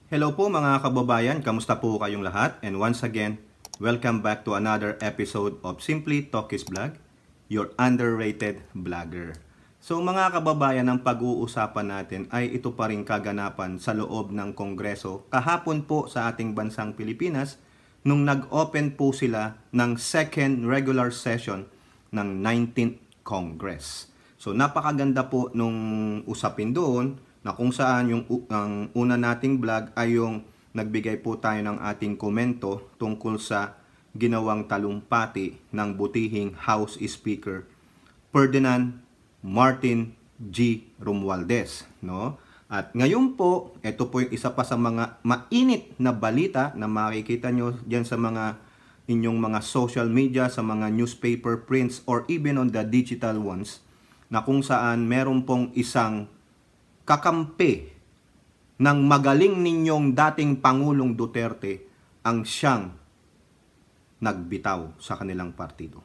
Hello po mga kababayan, kamusta po kayong lahat? And once again, welcome back to another episode of Simply Talkies Vlog, your underrated vlogger. So mga kababayan, ang pag-uusapan natin ay ito pa rin kaganapan sa loob ng Kongreso kahapon po sa ating bansang Pilipinas nung nag-open po sila ng second regular session ng 19th Congress. So napakaganda po nung usapin doon na kung saan ang una nating vlog ay yung nagbigay po tayo ng ating komento tungkol sa ginawang talumpati ng butihing House Speaker Ferdinand Martin G. Romualdez, no? At ngayon po, ito po yung isa pa sa mga mainit na balita na makikita nyo diyan sa mga inyong mga social media, sa mga newspaper prints or even on the digital ones, na kung saan meron pong isang kakampi ng magaling ninyong dating Pangulong Duterte ang siyang nagbitaw sa kanilang partido.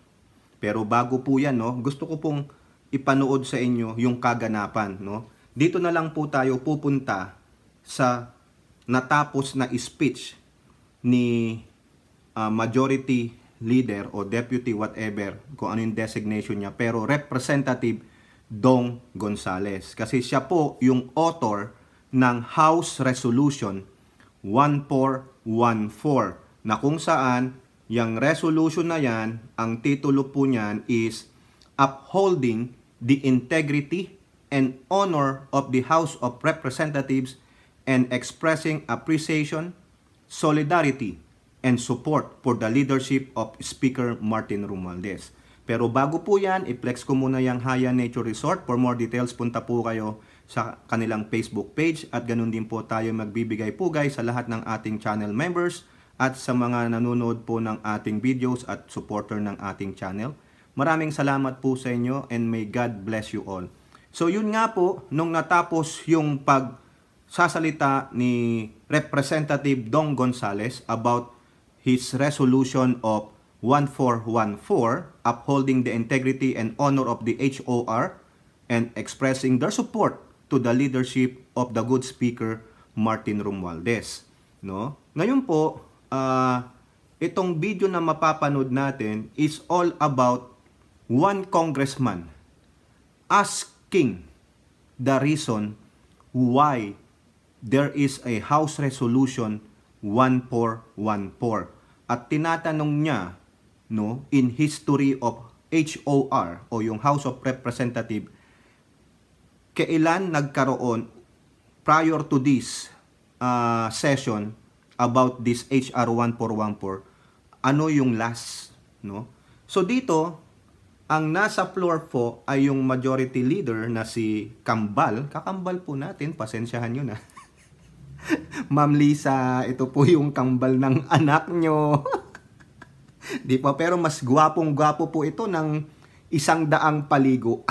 Pero bago po yan, no, gusto ko pong ipanood sa inyo yung kaganapan. No? Dito na lang po tayo pupunta sa natapos na speech ni Majority Leader o Deputy whatever, kung ano yung designation niya, pero Representative Dong Gonzales. Kasi siya po yung author ng House Resolution 1414 na kung saan yung resolution na yan, ang titulo po niyan is Upholding the Integrity and Honor of the House of Representatives and Expressing Appreciation, Solidarity, and Support for the Leadership of Speaker Martin Romualdez. Pero bago po yan, i-flex ko muna yung Haya Nature Resort. For more details, punta po kayo sa kanilang Facebook page at ganun din po tayo magbibigay pugay sa lahat ng ating channel members at sa mga nanonood po ng ating videos at supporter ng ating channel. Maraming salamat po sa inyo and may God bless you all. So yun nga po, nung natapos yung pagsasalita ni Representative Dong Gonzales about his resolution of 1414, upholding the integrity and honor of the HOR and expressing their support to the leadership of the good speaker Martin Romualdez. No? Ngayon po, itong video na mapapanood natin is all about one congressman asking the reason why there is a House Resolution 1414. At tinatanong niya, no, in history of HOR o yung House of Representative, kailan nagkaroon prior to this session about this HR 1414, ano yung last, no? So dito, ang nasa floor po ay yung majority leader na si Kambal. Kakambal po natin, pasensyahan nyo na. Ma'am Lisa, ito po yung kambal ng anak nyo. Di pa, pero mas gwapong-gwapo po ito ng 100 paligo.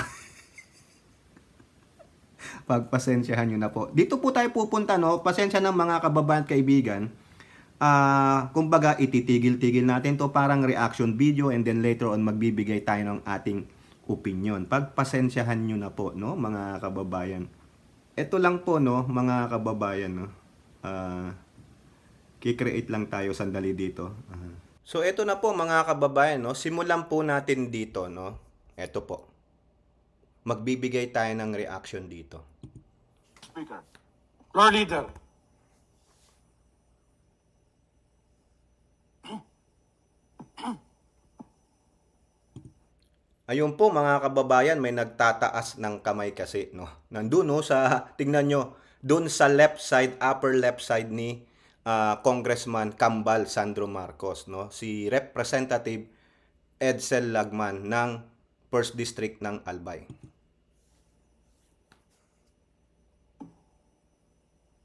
Pagpasensyahan nyo na po. Dito po tayo pupunta, no? Pasensya ng mga kababayan at kaibigan. Kumbaga, ititigil-tigil natin to parang reaction video and then later on magbibigay tayo ng ating opinion. Pagpasensyahan nyo na po, no, mga kababayan. Ito lang po, no, mga kababayan, no. Kikreate lang tayo sandali dito. So ito na po mga kababayan, no. Simulan po natin dito, no. Ito po. Magbibigay tayo ng reaction dito. Speaker. Your leader. Ayun po mga kababayan, may nagtataas ng kamay kasi, no. Nandun, no, sa, tingnan nyo, doon sa left side, upper left side ni Congressman Kambal Sandro Marcos, no. Si Representative Edsel Lagman ng 1st District ng Albay.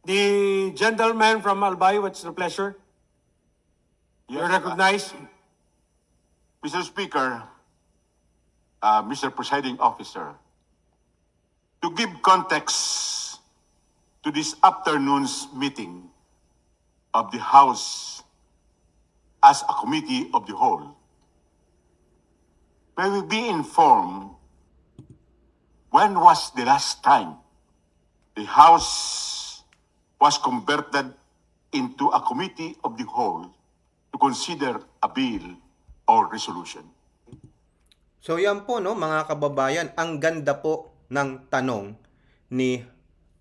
The gentleman from Albay, what's the pleasure? You recognize? Mr. Speaker, Mr. Presiding Officer, to give context to this afternoon's meeting of the House as a committee of the whole, may we be informed when was the last time the House was converted into a committee of the whole to consider a bill or resolution. So yan po, no, mga kababayan, ang ganda po ng tanong ni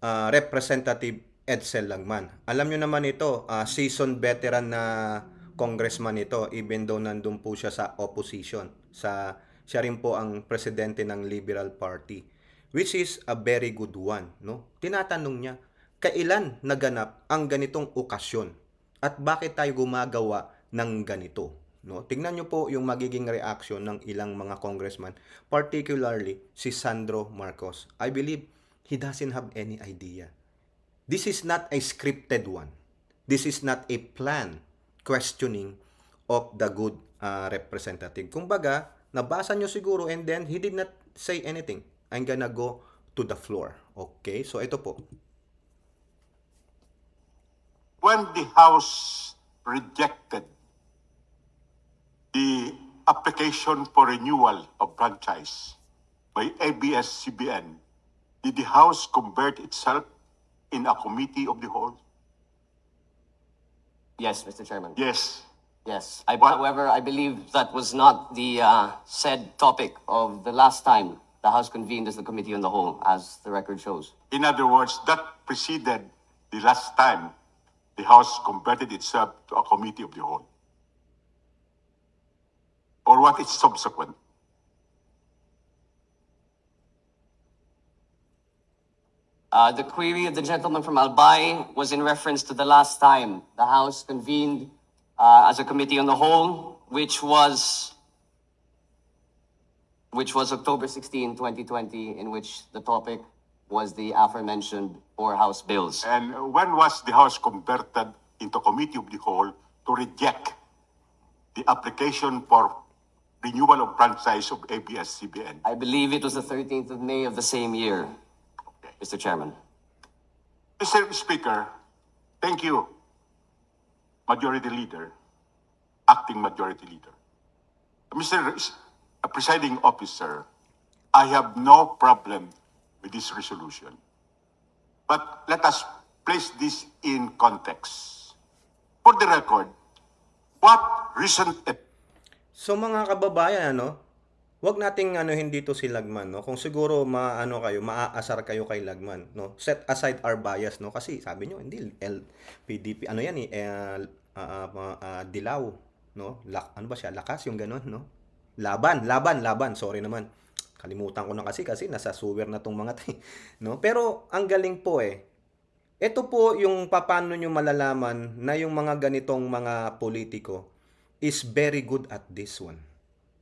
Representative Edsel Lagman. Alam nyo naman ito, seasoned veteran na congressman ito, even though nandun po siya sa opposition. Siya rin po ang presidente ng Liberal Party, which is a very good one. No? Tinatanong niya, kailan naganap ang ganitong okasyon? At bakit tayo gumagawa ng ganito? No, tingnan niyo po yung magiging reaction ng ilang mga congressman, particularly si Sandro Marcos. I believe he doesn't have any idea. This is not a scripted one. This is not a planned questioning of the good representative. Kumbaga, nabasa niyo siguro and then he did not say anything. I'm gonna go to the floor. Okay? So ito po. When the House rejected the application for renewal of franchise by ABS-CBN, did the House convert itself in a committee of the whole? Yes, Mr. Chairman. Yes. Yes. What- However, I believe that was not the said topic of the last time the House convened as the Committee on the Whole, as the record shows. In other words, that preceded the last time the House converted itself to a committee of the whole. Or what is subsequent? The query of the gentleman from Albay was in reference to the last time the House convened as a Committee on the Whole, which was October 16, 2020, in which the topic was the aforementioned four House bills. And when was the House converted into committee of the whole to reject the application for renewal of franchise of ABS-CBN? I believe it was the 13th of May of the same year, Mr. Chairman. Mr. Speaker, thank you, Majority Leader, Acting Majority Leader. Mr. Presiding Officer, I have no problem with this resolution. But let us place this in context. For the record, what recent So mga kababayan, wag nating anuhin dito si Lagman, no? Kung siguro maaasar kayo kay Lagman, no? Set aside our bias, no? Kasi sabi nyo, hindi PDP, dilaw, no? Ano ba siya? Lakas yung ganun, no? Laban, sorry naman. Kalimutan ko na kasi nasa sewer na tong mga tayo, no? Pero ang galing po ito po yung paano nyo malalaman na yung mga ganitong mga politiko is very good at this one,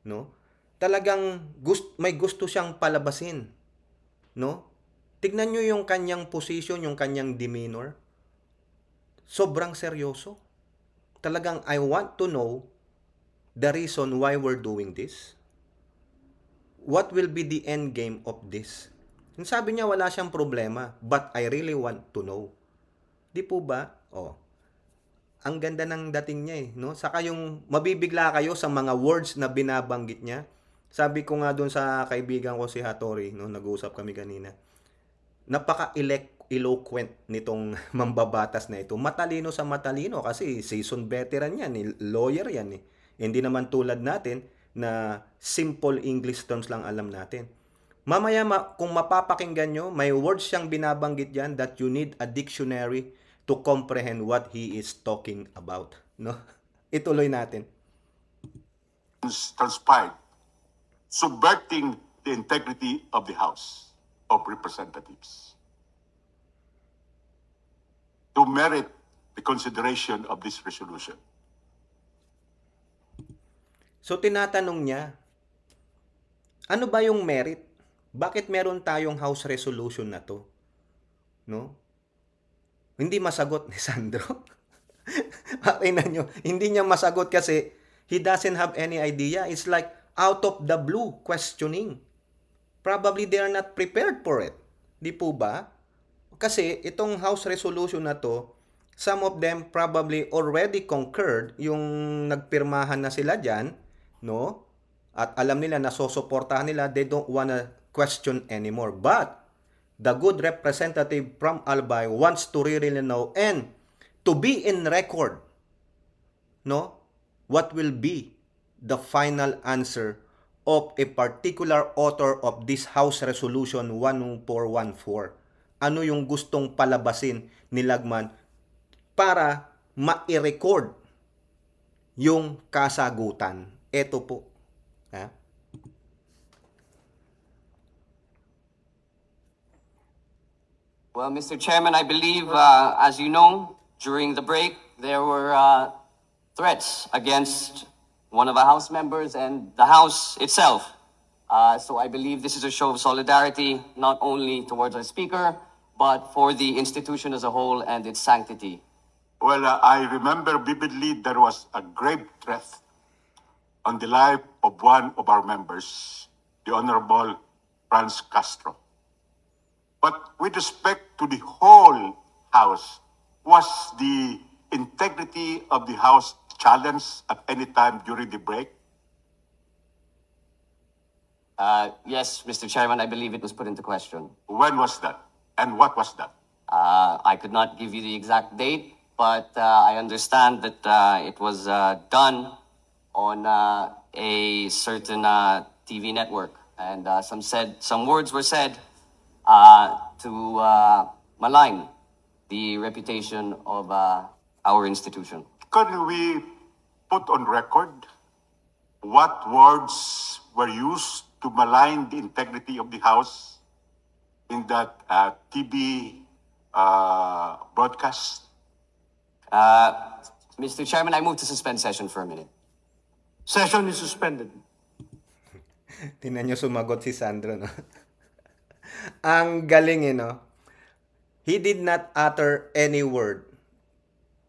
no? Talagang may gusto siyang palabasin, no? Tignan nyo yung kanyang position, yung kanyang demeanor. Sobrang seryoso. Talagang I want to know the reason why we're doing this. What will be the end game of this? Yung sabi niya wala siyang problema, but I really want to know. Di po ba? Ang ganda ng dating niya no? Saka yung mabibigla kayo sa mga words na binabanggit niya. Sabi ko nga doon sa kaibigan ko si Hattori, no, nag-uusap kami kanina. Napaka-eloquent nitong mambabatas na ito. Matalino sa matalino kasi seasoned veteran yan, lawyer yan . Hindi naman tulad natin na simple English terms lang alam natin. Mamaya kung mapapakinggan nyo, may words siyang binabanggit yan that you need a dictionary to comprehend what he is talking about. No? Ituloy natin. transpired, subverting the integrity of the House of Representatives to merit the consideration of this resolution? So tinatanong niya, ano ba yung merit? Bakit meron tayong House resolution na to? No? Hindi masagot ni Sandro. Pakinggan nyo, hindi niya masagot kasi he doesn't have any idea. It's like out of the blue questioning. Probably they are not prepared for it. Di po ba? Kasi itong House resolution na to, some of them probably already concurred, yung nagpirmahan na sila dyan, no? At alam nila na sosuportahan nila, they don't wanna question anymore. But the good representative from Albay wants to really know and to be in record, no, what will be the final answer of a particular author of this House Resolution 10414. Ano yung gustong palabasin ni Lagman para ma-record yung kasagutan. Ito po. Ha? Well, Mr. Chairman, I believe, as you know, during the break, there were threats against one of our House members and the House itself. So I believe this is a show of solidarity, not only towards our Speaker, but for the institution as a whole and its sanctity. Well, I remember vividly there was a grave threat on the life of one of our members, the Honorable Franz Castro. But with respect to the whole House, was the integrity of the House challenged at any time during the break? Yes, Mr. Chairman, I believe it was put into question. When was that? And what was that? I could not give you the exact date, but I understand that it was done on a certain TV network, and some words were said to malign the reputation of our institution. Could we put on record what words were used to malign the integrity of the House in that TV broadcast? Mr. Chairman, I move to suspend session for a minute. Session is suspended. Tingnan nyo sumagot si Sandro, no? Ang galing, no? He did not utter any word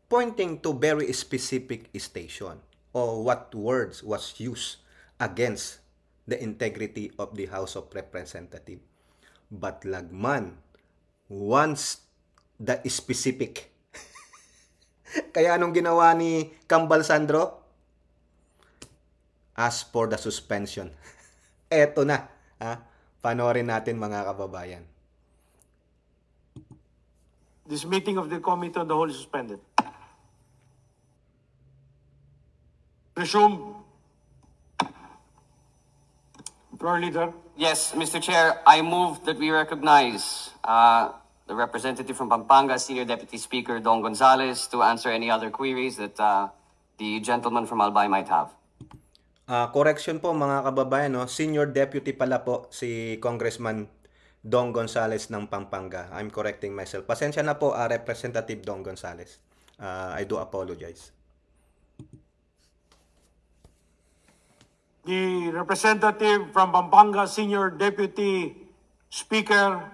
pointing to very specific station or what words was used against the integrity of the House of Representatives. But Lagman wants the specific. Kaya anong ginawa ni Kambal Sandro? Ask for the suspension. Eto na. Panoorin natin mga kababayan. This meeting of the Committee on the Whole is suspended. Resume. Floor Leader. Yes, Mr. Chair, I move that we recognize the representative from Pampanga, Senior Deputy Speaker Don Gonzales, to answer any other queries that the gentleman from Albay might have. Correction po mga kababayan, no? Senior Deputy pala po si Congressman Don Gonzales ng Pampanga. I'm correcting myself. Pasensya na po, Representative Don Gonzales. I do apologize. The representative from Pampanga, Senior Deputy Speaker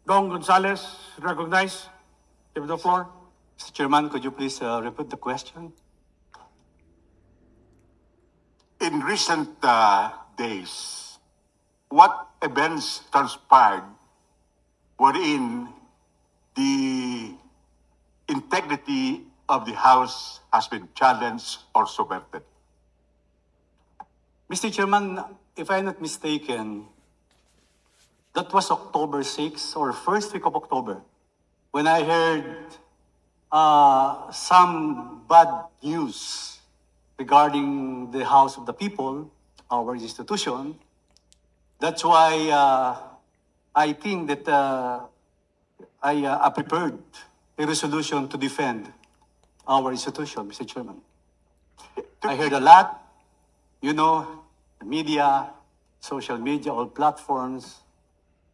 Don Gonzales, recognized. Give the floor. Mr. Chairman, could you please repeat the question? In recent days, what events transpired wherein the integrity of the House has been challenged or subverted? Mr. Chairman, if I'm not mistaken, that was October 6 or first week of October when I heard some bad news regarding the House of the People, our institution. That's why I think that I prepared a resolution to defend our institution, Mr. Chairman. I heard a lot, you know, media, social media, all platforms.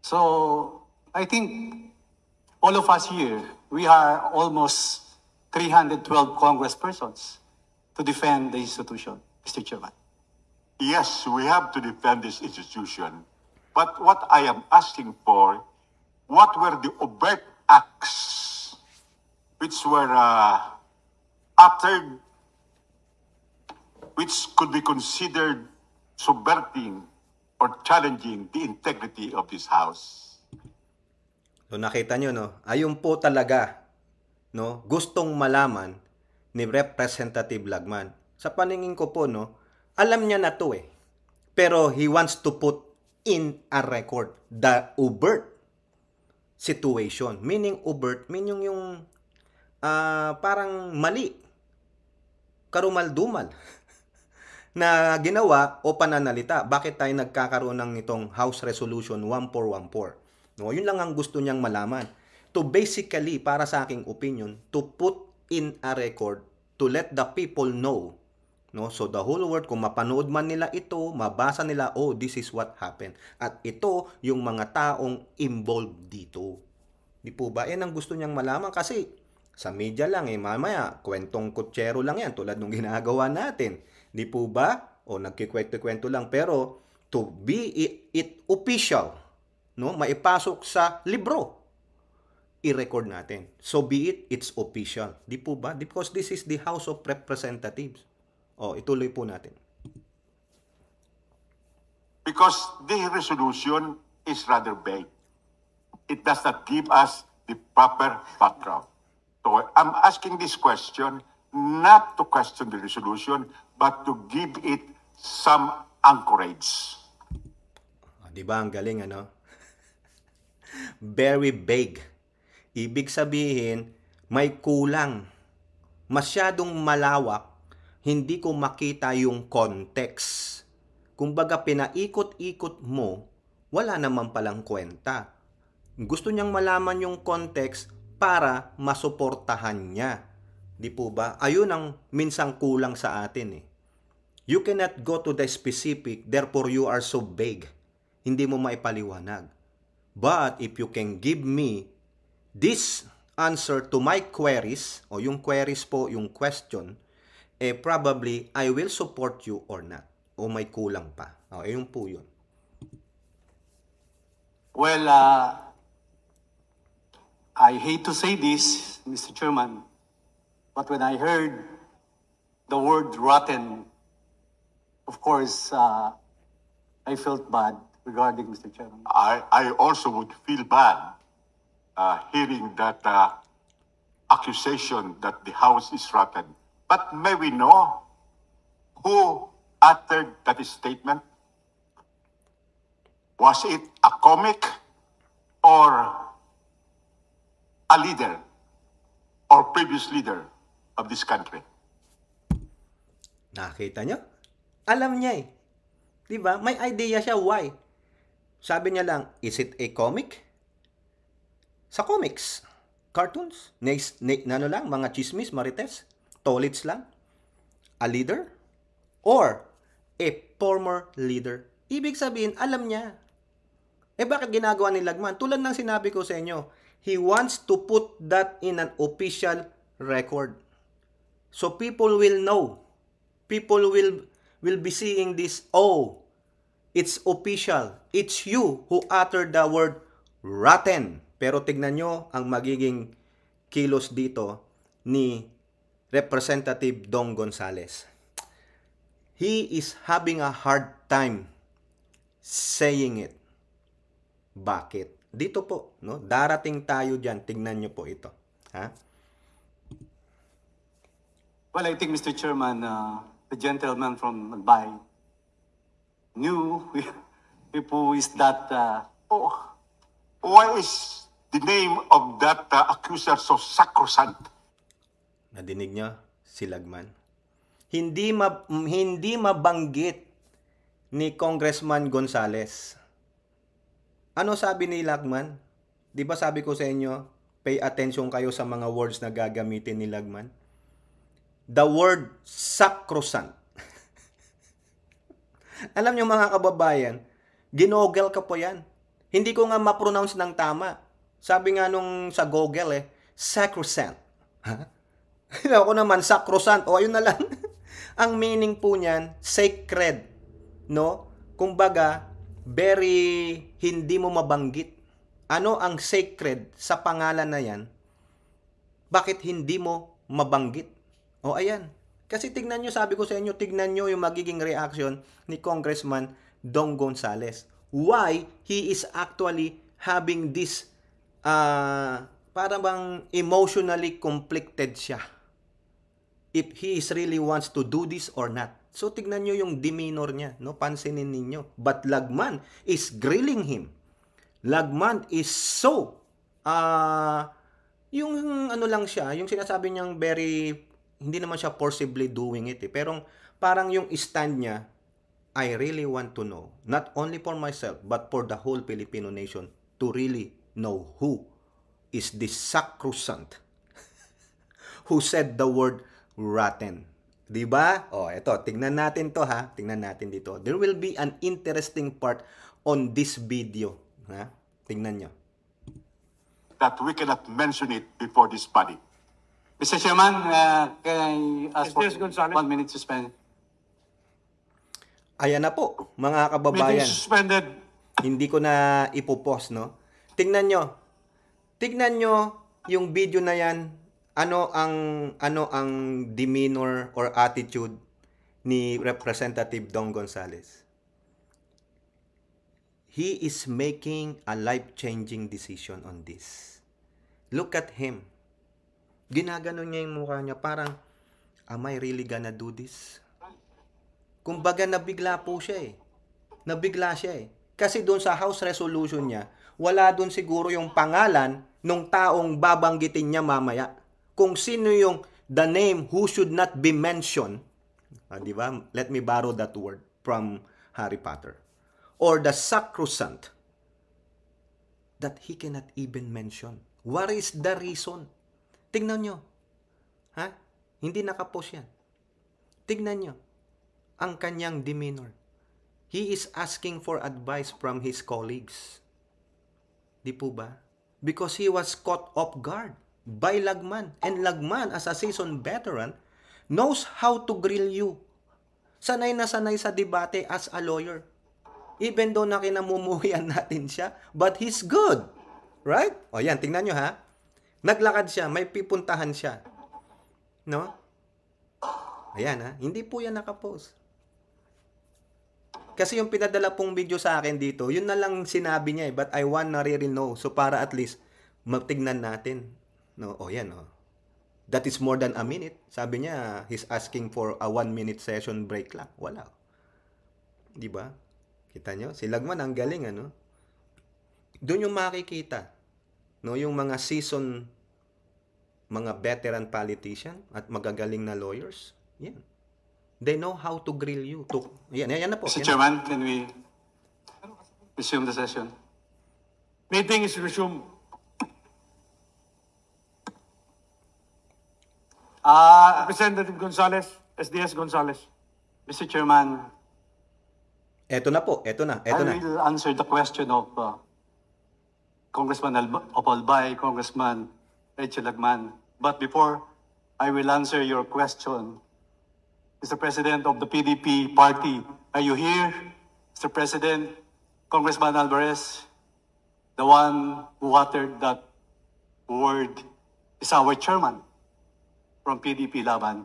So I think all of us here, we are almost 312 congresspersons to defend the institution, Mr. Chairman. Yes, we have to defend this institution. But what I am asking for, what were the overt acts which were uttered, which could be considered subverting or challenging the integrity of this House? So nakita nyo, no? Ayun po talaga, no? Gustong malaman ni Representative Lagman. Sa paningin ko po, no? Alam niya na to eh. Pero he wants to put in a record the overt situation. Meaning overt, meaning yung parang mali, karumal-dumal na ginawa o pananalita. Bakit tayo nagkakaroon ng itong House Resolution 1414? No, yun lang ang gusto niyang malaman. To basically, para sa aking opinion, to put in a record to let the people know. No, so the whole world, kung mapanood man nila ito, mabasa nila, oh, this is what happened. At ito yung mga taong involved dito. Di po ba? Yan ang gusto niyang malaman kasi sa media lang, mamaya, kwentong kutsero lang yan, tulad nung ginagawa natin. Di po ba? O nagkikwento-kwento lang. Pero, to be it official, no, maipasok sa libro, i-record natin. So, be it's official. Di po ba? Because this is the House of Representatives. O, ituloy po natin. Because the resolution is rather vague. It does not give us the proper background. So I'm asking this question not to question the resolution, but to give it some anchorage. Di ba ang galing, ano? Very vague. Ibig sabihin, may kulang. Masyadong malawak, hindi ko makita yung context. Kumbaga, pinaikot-ikot mo, wala naman palang kwenta. Gusto niyang malaman yung context para masuportahan niya. Di po ba? Ayun ang minsang kulang sa atin eh. You cannot go to the specific, therefore you are so vague. Hindi mo maipaliwanag. But if you can give me this answer to my queries, o yung queries po, yung question, probably I will support you or not. O may kulang pa. Ayun po yun. Well, I hate to say this, Mr. Chairman, but when I heard the word rotten, of course, I felt bad regarding Mr. Chairman. I also would feel bad hearing that accusation that the House is rotten. But may we know who uttered that statement? Was it a comic or a leader or previous leader of this country? Nakita nyo? Alam niya eh. Diba? May idea siya why. Sabi niya lang, is it a comic? Sa comics, cartoons, ano lang, mga chismis, marites, tolits lang. A leader? Or a former leader? Ibig sabihin, alam niya. Bakit ginagawa ni Lagman? Tulad ng sinabi ko sa inyo, he wants to put that in an official record. So people will know. People will be seeing this, oh, it's official. It's you who uttered the word rotten. Pero tignan nyo ang magiging kilos dito ni Representative Dong Gonzales. He is having a hard time saying it. Bakit? Dito po, no? Darating tayo diyan. Tignan nyo po ito. Ha? Well, I think, Mr. Chairman, the gentleman from Albay knew who is that. Why is the name of that accuser so sacrosanct? Nadinig nyo si Lagman? Hindi mabanggit ni Congressman Gonzales. Ano sabi ni Lagman? Di ba sabi ko sa inyo, pay attention kayo sa mga words na gagamitin ni Lagman? The word sacrosanct. Alam nyo mga kababayan, ginogel ka po yan. Hindi ko nga ma-pronounce ng tama. Sabi nga nung sa Google sacrosanct. Ha? Ako naman, sacrosanct. O ayun na lang. Ang meaning po niyan, sacred. No? Kumbaga, very hindi mo mabanggit. Ano ang sacred sa pangalan na yan? Bakit hindi mo mabanggit? O ayan. Kasi tignan nyo, sabi ko sa inyo, tignan nyo yung magiging reaction ni Congressman Dong Gonzales. Why he is actually having this, parang bang emotionally conflicted siya. If he is really wants to do this or not. So tignan nyo yung demeanor niya, no? Pansinin ninyo. But Lagman is grilling him. Lagman is so Yung ano lang siya, yung sinasabi niyang very, hindi naman siya forcibly doing it eh. Pero parang yung stand niya, I really want to know, not only for myself, but for the whole Filipino nation, to really know who is this sacrosanct who said the word rotten. Diba? Eto, tingnan natin to ha. Tingnan natin dito. There will be an interesting part on this video. Ha? Tingnan nyo. That we cannot mention it before this body. Mr. Chairman, can I ask for Yes, Gonzales. 1 minute suspension? Ayan na po, mga Meeting kababayan. suspended. Hindi ko na ipopost, no? Tingnan nyo. Tingnan nyo yung video na yan. Ano ang demeanor or attitude ni Representative Dong Gonzales? He is making a life-changing decision on this. Look at him. Ginagano niya yung mukha niya. Parang, am I really gonna do this? Kumbaga, nabigla po siya eh. Nabigla siya eh. Kasi doon sa House Resolution niya, wala doon siguro yung pangalan ng taong babanggitin niya mamaya. Kung sino yung the name who should not be mentioned. Di ba? Let me borrow that word from Harry Potter. Or the sacrosanct that he cannot even mention. What is the reason? Tingnan nyo. Ha? Hindi nakapost yan. Tingnan nyo ang kanyang demeanor. He is asking for advice from his colleagues. Di po ba? Because he was caught off guard by Lagman. And Lagman, as a seasoned veteran, knows how to grill you. Sanay na sanay sa debate as a lawyer. Even though na kinamumuhian natin siya, but he's good. Right? O yan, tingnan nyo ha. Naglakad siya, may pipuntahan siya. No? Ayan ha, hindi po yan nakapost. Kasi yung pinadala pong video sa akin dito, yun na lang sinabi niya eh, but I want na really know. So para at least, matignan natin. No? O yan o. That is more than a minute. Sabi niya, he's asking for a 1-minute session break lang. Wala. Di ba? Kita nyo? Si Lagman, ang galing, ano? Doon yung makikita. No? Yung mga seasoned, mga veteran politician at magagaling na lawyers. Yan. They know how to grill you. Yan na po. Mr. Yan Chairman, can we resume the session? Meeting is resumed. Representative Gonzales, SDS Gonzales. Mr. Chairman, Eto na po. Eto na. I will answer the question of Congressman of Albay, Congressman Rachel Lagman. But before I will answer your question, Mr. President of the PDP party, are you here? Mr. President, Congressman Alvarez, the one who uttered that word is our chairman from PDP Laban.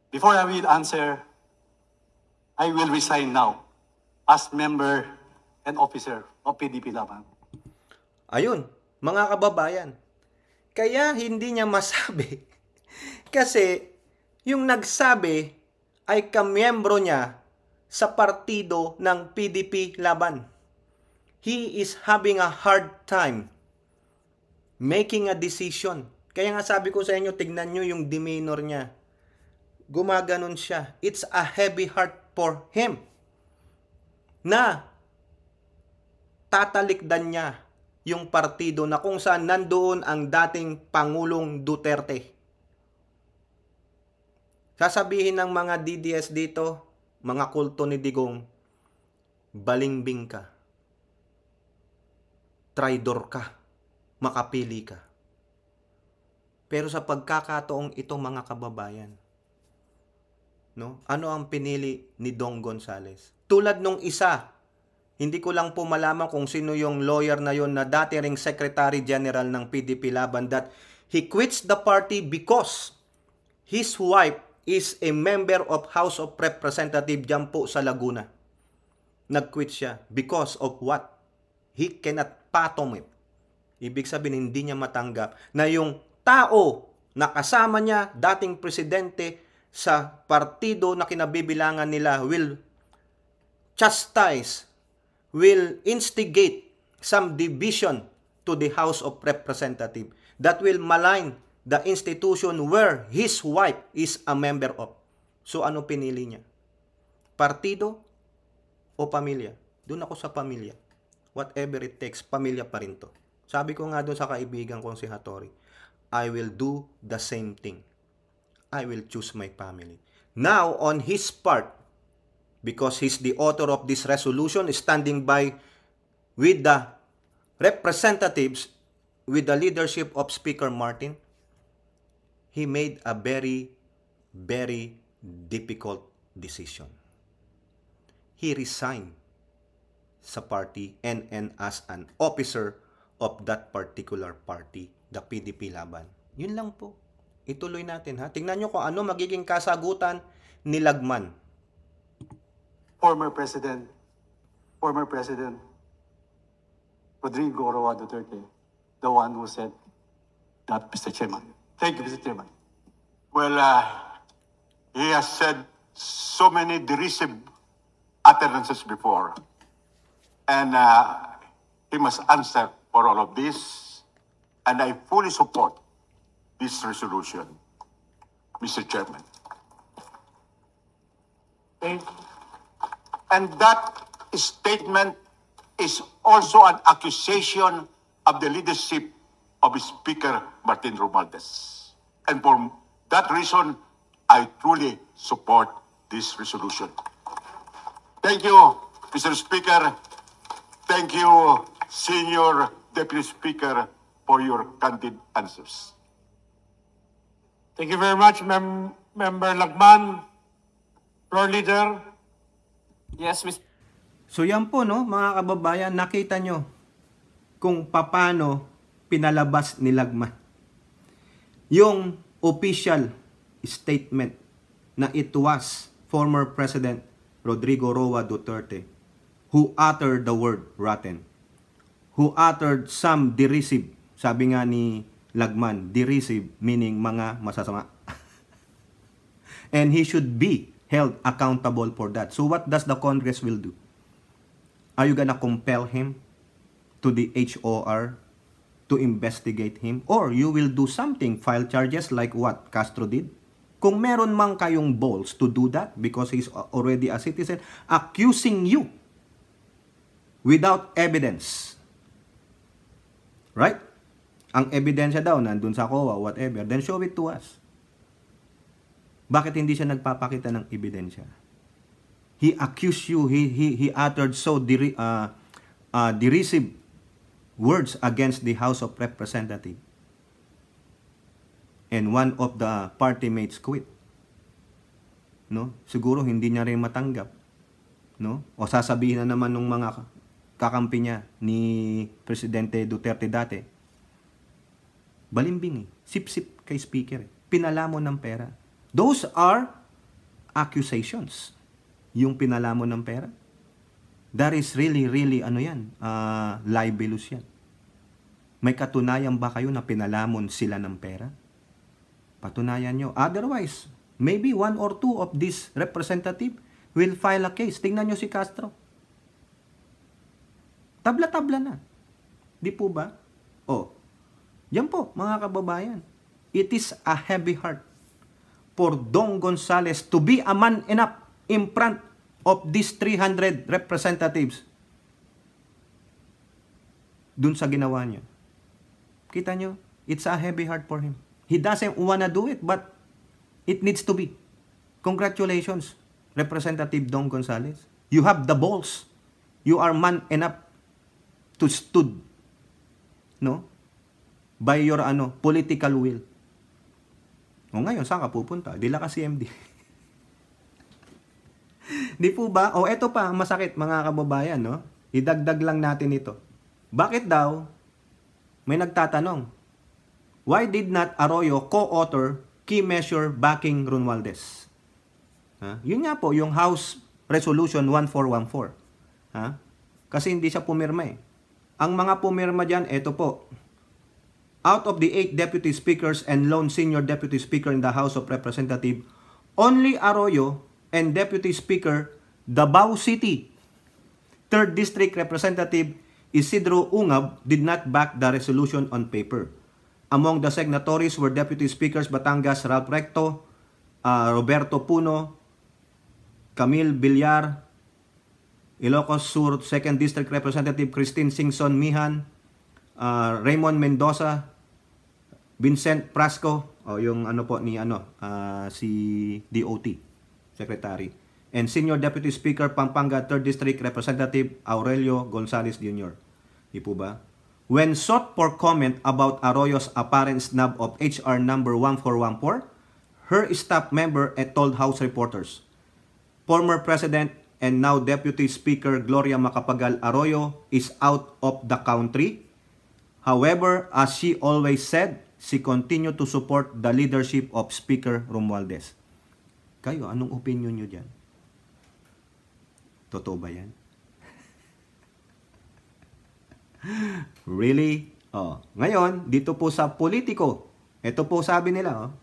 Before I will answer, I will resign now as member and officer of PDP Laban. Ayun, mga kababayan. Kaya hindi niya masabi. Kasi yung nagsabi ay kamiyembro niya sa partido ng PDP Laban. He is having a hard time making a decision. Kaya nga sabi ko sa inyo, tignan nyo yung demeanor niya. Gumaganon siya. It's a heavy heart for him na tatalikdan niya yung partido na kung saan nandoon ang dating Pangulong Duterte. Sasabihin ng mga DDS dito, mga kulto ni Digong, balingbing ka, traidor ka, makapili ka. Pero sa pagkakataong ito mga kababayan, no? Ano ang pinili ni Dong Gonzales? Tulad nung isa, hindi ko lang po malaman kung sino yung lawyer na yon na dati ring Secretary General ng PDP Laban that he quits the party because his wife is a member of House of Representatives dyan po sa Laguna. Nag-quit siya because of what? He cannot fathom it. Ibig sabihin, hindi niya matanggap na yung tao na kasama niya, dating presidente sa partido na kinabibilangan nila will chastise, will instigate some division to the House of Representatives that will malign the institution where his wife is a member of. So ano pinili niya? Partido o pamilya? Doon ako sa pamilya. Whatever it takes, pamilya pa rin to. Sabi ko nga doon sa kaibigan kong si Hattori, I will do the same thing. I will choose my family. Now, on his part, because he's the author of this resolution, standing by with the representatives, with the leadership of Speaker Martin, he made a very, very difficult decision. He resigned sa party and as an officer of that particular party, the PDP Laban. Yun lang po. Ituloy natin ha. Tingnan nyo kung ano magiging kasagutan ni Lagman. Former President Rodrigo Roa Duterte, the one who said that, Mr. Chairman. Thank you, Mr. Chairman. Well, he has said so many derisive utterances before. And he must answer for all of this. And I fully support this resolution, Mr. Chairman. And that statement is also an accusation of the leadership of Speaker Martin Romualdez. And for that reason, I truly support this resolution. Thank you, Mr. Speaker. Thank you, Senior Deputy Speaker, for your candid answers. Thank you very much, Member Lagman. Floor Leader. Yes, Mr. So yan po no, mga kababayan, nakita nyo kung paano pinalabas ni Lagman. Yung official statement na it was former President Rodrigo Roa Duterte who uttered the word rotten, who uttered some derisive, sabi nga ni Lagman, derisive meaning mga masasama. And he should be held accountable for that. So what does the Congress will do? Are you gonna compel him to the HOR to investigate him? Or you will do something, file charges like what Castro did? Kung meron mang kayong balls to do that because he's already a citizen, accusing you without evidence. Right? Ang ebidensya daw nandun sa COA, whatever, then show it to us. Bakit hindi siya nagpapakita ng ebidensya? He accused you, he uttered so derisive words against the House of Representatives. And one of the party mates quit. No? Siguro hindi niya rin matanggap. No? O sasabihin na naman ng mga kakampi niya ni Presidente Duterte dati, balimbing eh. Sip-sip kay speaker eh. Pinalamon ng pera. Those are accusations. Yung pinalamon ng pera. That is really, ano yan? Libelous yan. May katunayan ba kayo na pinalamon sila ng pera? Patunayan nyo. Otherwise, maybe one or two of these representative will file a case. Tingnan nyo si Castro. Tabla-tabla na. Di po ba? Oh, yan po, mga kababayan. It is a heavy heart for Dong Gonzales to be a man enough in front of these 300 representatives dun sa ginawa niya. Kita nyo? It's a heavy heart for him. He doesn't wanna do it, but it needs to be. Congratulations, Representative Dong Gonzales. You have the balls. You are man enough to stood, no? By your political will. O ngayon, saan ka pupunta? Dila ka CMD. Di po ba? O eto pa, masakit mga kababayan, no? Idagdag lang natin ito. Bakit daw may nagtatanong? Why did not Arroyo co-author key measure backing Romualdez? Yun nga po, yung House Resolution 1414. Kasi hindi siya pumirma eh. Ang mga pumirma dyan, eto po. Out of the 8 deputy speakers and lone senior deputy speaker in the House of Representatives, only Arroyo and Deputy Speaker Davao City 3rd District Representative Isidro Ungab did not back the resolution on paper. Among the signatories were Deputy Speakers Batangas Ralph Recto, Roberto Puno, Camille Villar, Ilocos Sur 2nd District Representative Christine Singson Mihan, Raymond Mendoza, Vincent Prasco, yung ano po ni si DOT Secretary, and Senior Deputy Speaker Pampanga 3rd District Representative Aurelio Gonzales Jr. Di po ba? When sought for comment about Arroyo's apparent snub of HR number 1414, her staff member told House reporters, former President and now Deputy Speaker Gloria Macapagal Arroyo is out of the country. However, as she always said, she continued to support the leadership of Speaker Romualdez. Kayo, anong opinion nyo dyan? Totoo ba yan? Really? Ngayon, dito po sa Politico, ito po sabi nila,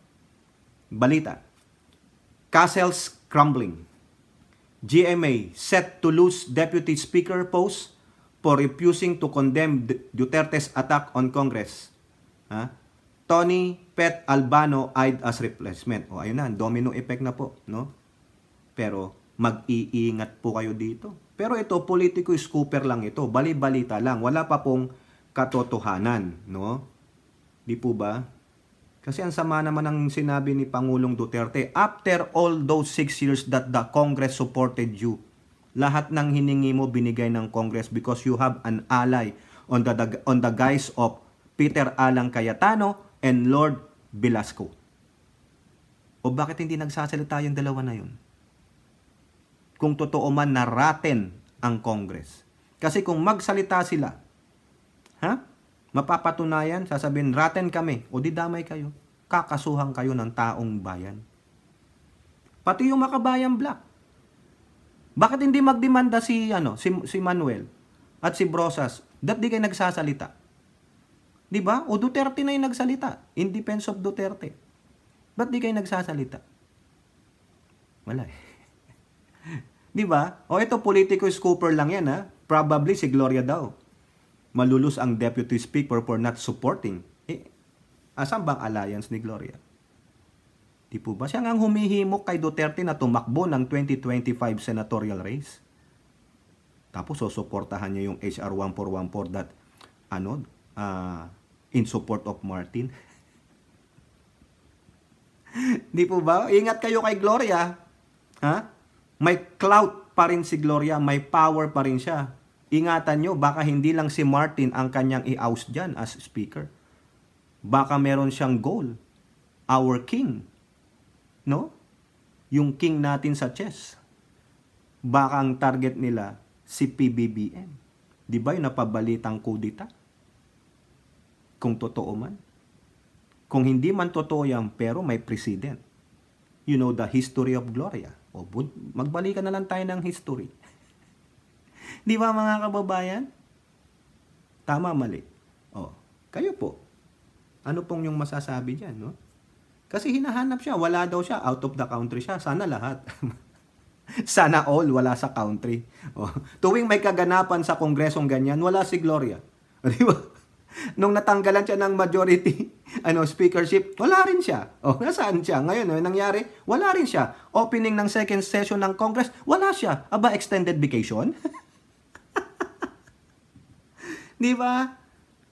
balita. Castles crumbling. GMA set to lose Deputy Speaker post for refusing to condemn Duterte's attack on Congress. Tony Pet Albano eyed as replacement. Ayun na, domino effect na po, no? Pero mag-iingat po kayo dito. Pero ito, Politico scooper lang ito. Bali-balita lang. Wala pa pong katotohanan, no? Di po ba? Kasi ang sama naman ng sinabi ni Pangulong Duterte, after all those 6 years that the Congress supported you, lahat ng hiningi mo binigay ng Congress because you have an ally on the guise of Peter Alang Cayetano and Lord Velasco. O bakit hindi nagsasalita yung dalawa na yun? Kung totoo man na rotten ang Congress. Kasi kung magsalita sila, mapapatunayan, sasabihin, rotten kami, o di damay kayo. Kakasuhan kayo ng taong bayan. Pati yung Makabayan Black. Bakit hindi magdemanda si Manuel at si Brosas? Di kayo nagsasalita? Di ba? O Duterte na yung nagsalita. In defense of Duterte. Ba't di kayo nagsasalita? Wala eh. Di ba? O ito, Politico scooper lang yan, Probably si Gloria daw. Malulus ang Deputy Speaker for not supporting. Asan bang alliance ni Gloria? Di po ba? Siya nga humihimok kay Duterte na tumakbo ng 2025 senatorial race. Tapos susuportahan niya yung HR 1414 that in support of Martin. Di po ba? Ingat kayo kay Gloria. May clout pa rin si Gloria, may power pa rin siya. Ingatan nyo, baka hindi lang si Martin ang kanyang i-oust dyan as speaker. Baka meron siyang goal. Our king. No? Yung king natin sa chess. Baka ang target nila si PBBM. Di ba yung napabalitang kudita? Kung totoo man. Kung hindi man totoo yan, pero may president. You know the history of Gloria. Magbalikan na lang tayo ng history. Di ba mga kababayan? Tama, mali. Kayo po. Ano pong yung masasabi dyan, no? Kasi hinahanap siya, wala daw siya, out of the country siya. Sana lahat. Sana all, wala sa country. Tuwing may kaganapan sa kongresong ganyan, wala si Gloria. Di ba? Nung natanggalan siya ng majority speakership, wala rin siya. Nasaan siya? Ngayon, nangyari, wala rin siya. Opening ng second session ng Congress, wala siya. Aba, extended vacation? Di ba?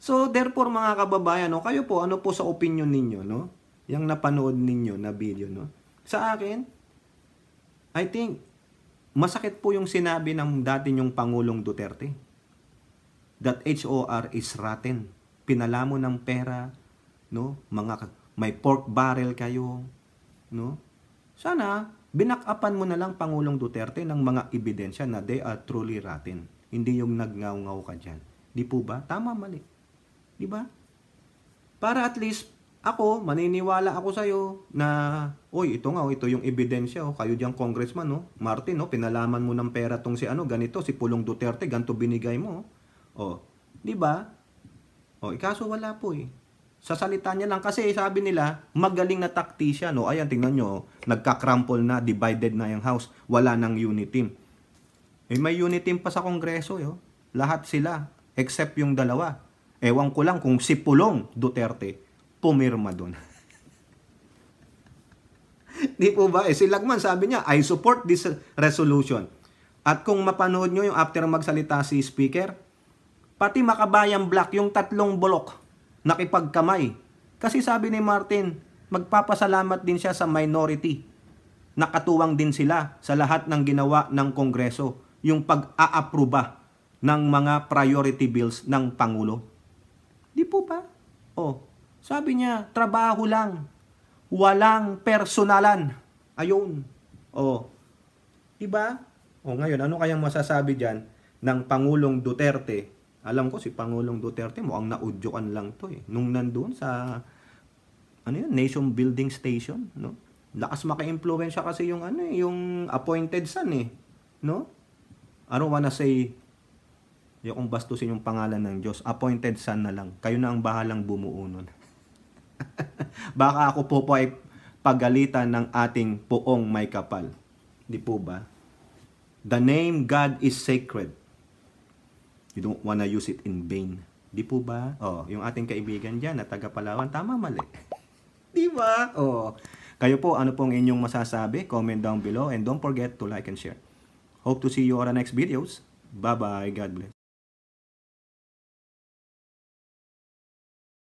So, therefore, mga kababayan, kayo po, ano po sa opinion ninyo, no? Yang napanood ninyo na video, no? Sa akin, I think, masakit po yung sinabi ng dati yung Pangulong Duterte. That HOR is rotten. Pinala mo ng pera, no? May pork barrel kayo, no? Sana binakapan mo na lang Pangulong Duterte ng mga ebidensya na they are truly rotten. Hindi yung nagngaw-ngaw ka diyan. Di po ba? Tama, mali. Di ba? Para at least ako, maniniwala ako sa iyo na ito yung ebidensya, kayo diyang congressman, no? Martin, no? Pinalaman mo ng pera tong si ganito, si Pulong Duterte, ganito binigay mo. Di ba? Ikaso wala po eh. Sa salita niya lang kasi sabi nila, magaling na tactician. Ayan, tingnan nyo, nagka-crumple na, divided na yung house, wala nang unity team. May unity team pa sa kongreso, Lahat sila except yung dalawa. Ewan ko lang kung si Pulong Duterte pumirma doon. Di po ba? Si Lagman sabi niya, I support this resolution. At kung mapanood nyo yung after magsalita si Speaker, pati Makabayan Black, yung 3 bulok, nakipagkamay. Kasi sabi ni Martin, magpapasalamat din siya sa minority. Nakatuwang din sila sa lahat ng ginawa ng Kongreso, yung pag-aaproba ng mga priority bills ng Pangulo. Di po ba? Sabi niya, trabaho lang. Walang personalan. Ayun. Diba? Ngayon, ano kayang masasabi dyan ng Pangulong Duterte? Alam ko si Pangulong Duterte mukhang naudyokan lang to nung nandun sa nation building station, no? Lakas maka-impluwensya kasi yung yung appointed son no? I don't wanna say yung bastusin yung pangalan ng Diyos, appointed son na lang. Kayo na ang bahalang bumuo nun. Baka ako po ay pagalitan ng ating poong may kapal. Di po ba? The name God is sacred. You don't wanna use it in vain. Di po ba? Yung ating kaibigan dyan na taga Palawan, tama mali. Di ba? Kayo po, ano pong inyong masasabi? Comment down below and don't forget to like and share. Hope to see you on the next videos. Bye-bye. God bless.